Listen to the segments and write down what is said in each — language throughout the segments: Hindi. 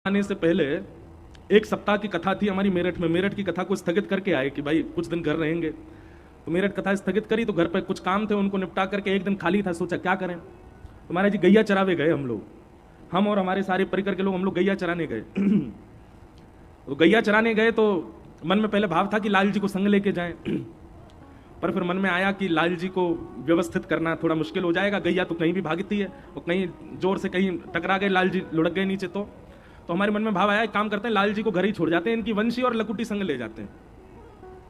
आने से पहले एक सप्ताह की कथा थी हमारी मेरठ में। मेरठ की कथा को स्थगित करके आए कि भाई कुछ दिन घर रहेंगे, तो मेरठ कथा स्थगित करी। तो घर पे कुछ काम थे, उनको निपटा करके एक दिन खाली था, सोचा क्या करें। तो महाराज जी गैया चरावे गए हम लोग, हम और हमारे सारे परिकर के लोग, हम लोग गैया चराने गए। तो गैया चराने गए तो मन में पहले भाव था कि लाल जी को संग लेके जाएं, पर फिर मन में आया कि लाल जी को व्यवस्थित करना थोड़ा मुश्किल हो जाएगा। गैया तो कहीं भी भागती है और कहीं जोर से कहीं टकरा गए, लाल जी लुढ़क गए नीचे। तो हमारे मन में भाव आया, एक काम करते हैं लाल जी को घर ही छोड़ जाते हैं, इनकी वंशी और लकुटी संग ले जाते हैं।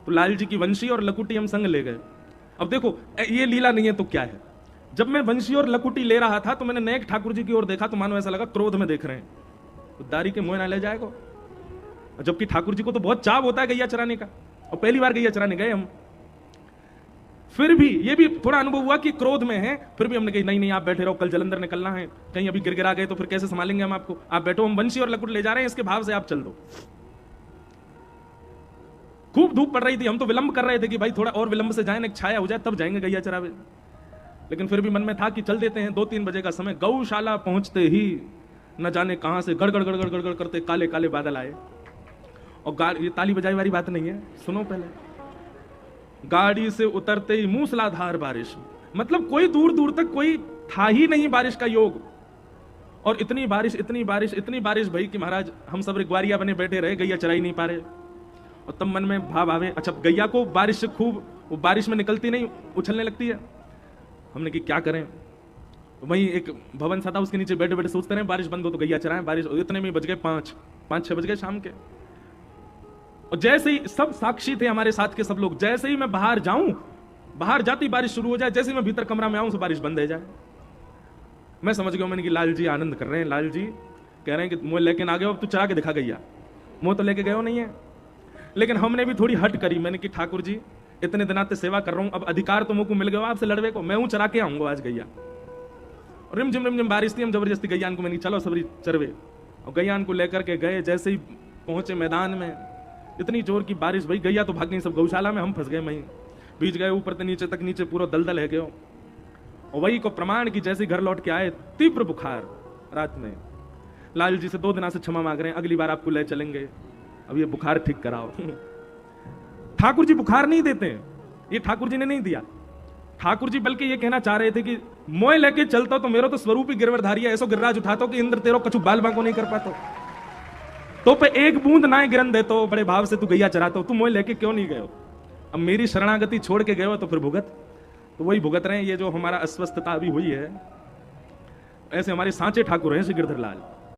तो लाल जी की वंशी और लकुटी हम संग ले गए। अब देखो ये लीला नहीं है तो क्या है। जब मैं वंशी और लकुटी ले रहा था तो मैंने नायक ठाकुर जी की ओर देखा, तो मानो ऐसा लगा क्रोध में देख रहे हैं, तो दारी के मुंह ना ले जाएगा। जबकि ठाकुर जी को तो बहुत चाव होता है गैया चराने का, और पहली बार गैया चराने गए हम। फिर भी ये भी थोड़ा अनुभव हुआ कि क्रोध में है, फिर भी हमने कही नहीं नहीं आप बैठे रहो, कल जलंधर निकलना है, कहीं अभी गिरगिरा गए तो फिर कैसे संभालेंगे हम आपको, आप बैठो, हम वंशी और लकुट ले जा रहे हैं, इसके भाव से आप चल दो। खूब धूप पड़ रही थी, हम तो विलंब कर रहे थे कि भाई थोड़ा और विलंब से जाए, एक छाया हो जाए तब जाएंगे गैया चरावे। लेकिन फिर भी मन में था कि चल देते हैं। 2-3 बजे का समय, गौशाला पहुंचते ही न जाने कहां से गड़गड़ गड़गड़ गड़गड़ करते काले काले बादल आए। और ये ताली बजाई वाली बात नहीं है, सुनो पहले। गाड़ी से उतरते ही मूसलाधार बारिश, मतलब कोई दूर दूर तक कोई था ही नहीं बारिश का योग। और इतनी बारिश इतनी बारिश इतनी बारिश भाई कि महाराज हम सब ग्वारिया बने बैठे रहे, गैया चरा ही नहीं पा रहे। और तब मन में भाव आवे, अच्छा गैया को बारिश से खूब, वो बारिश में निकलती नहीं, उछलने लगती है। हमने कि क्या करें। वहीं एक भवन सा था, उसके नीचे बैठे बैठे सोचते रहे बारिश बंद हो तो गैया चराएं। बारिश इतने में बज गए 5-6 बज गए शाम के। और जैसे ही सब साक्षी थे हमारे साथ के सब लोग, जैसे ही मैं बाहर जाऊं, बाहर जाती बारिश शुरू हो जाए, जैसे ही मैं भीतर कमरा में आऊं तो बारिश बंद हो जाए। मैं समझ गया मैंने कि लाल जी आनंद कर रहे हैं, लाल जी कह रहे हैं कि मुंह लेके ना गए, अब तू चरा के दिखा गैया। मुंह तो लेके गए हो नहीं है। लेकिन हमने भी थोड़ी हट करी, मैंने कि ठाकुर जी इतने दिनाते सेवा कर रहा हूं, अब अधिकार तो मुझको मिल गया आपसे लड़वे को, मैं हूं चरा के आऊंगा आज गैया। और रिमझिम बारिश थी, हम जबरदस्ती गैयान को मैंने चलो सबरी चरवे, और गैयान को लेकर के गए। जैसे ही पहुंचे मैदान में, इतनी जोर की बारिश, भाई गैया तो भाग गई सब, गौशाला में हम फंस गए, वहीं बीच गए ऊपर से नीचे तक, नीचे पूरा दलदल है गयो। और वही को प्रमाण की जैसे घर लौट के आए, तीव्र बुखार रात में। लाल जी से 2 दिन से क्षमा मांग रहे हैं, अगली बार आपको ले चलेंगे, अब ये बुखार ठीक कराओ। ठाकुर जी बुखार नहीं देते, ये ठाकुर जी ने नहीं दिया। ठाकुर जी बल्कि ये कहना चाह रहे थे कि मोय लेके चलता तो मेरा तो स्वरूप ही गिरवरधारी है, ऐसो गिरराज उठाता कि इंद्र तेरो कछु बाल बांको नहीं कर पाता, तो पे एक बूंद ना गिरन दे, तो बड़े भाव से तू गैया चराता हो, तू मोय लेके क्यों नहीं गए। अब मेरी शरणागति छोड़ के गए हो तो फिर भुगत, तो वही भुगत रहे हैं। ये जो हमारा अस्वस्थता अभी हुई है, ऐसे हमारे सांचे ठाकुर हैं श्री गिरधर लाल।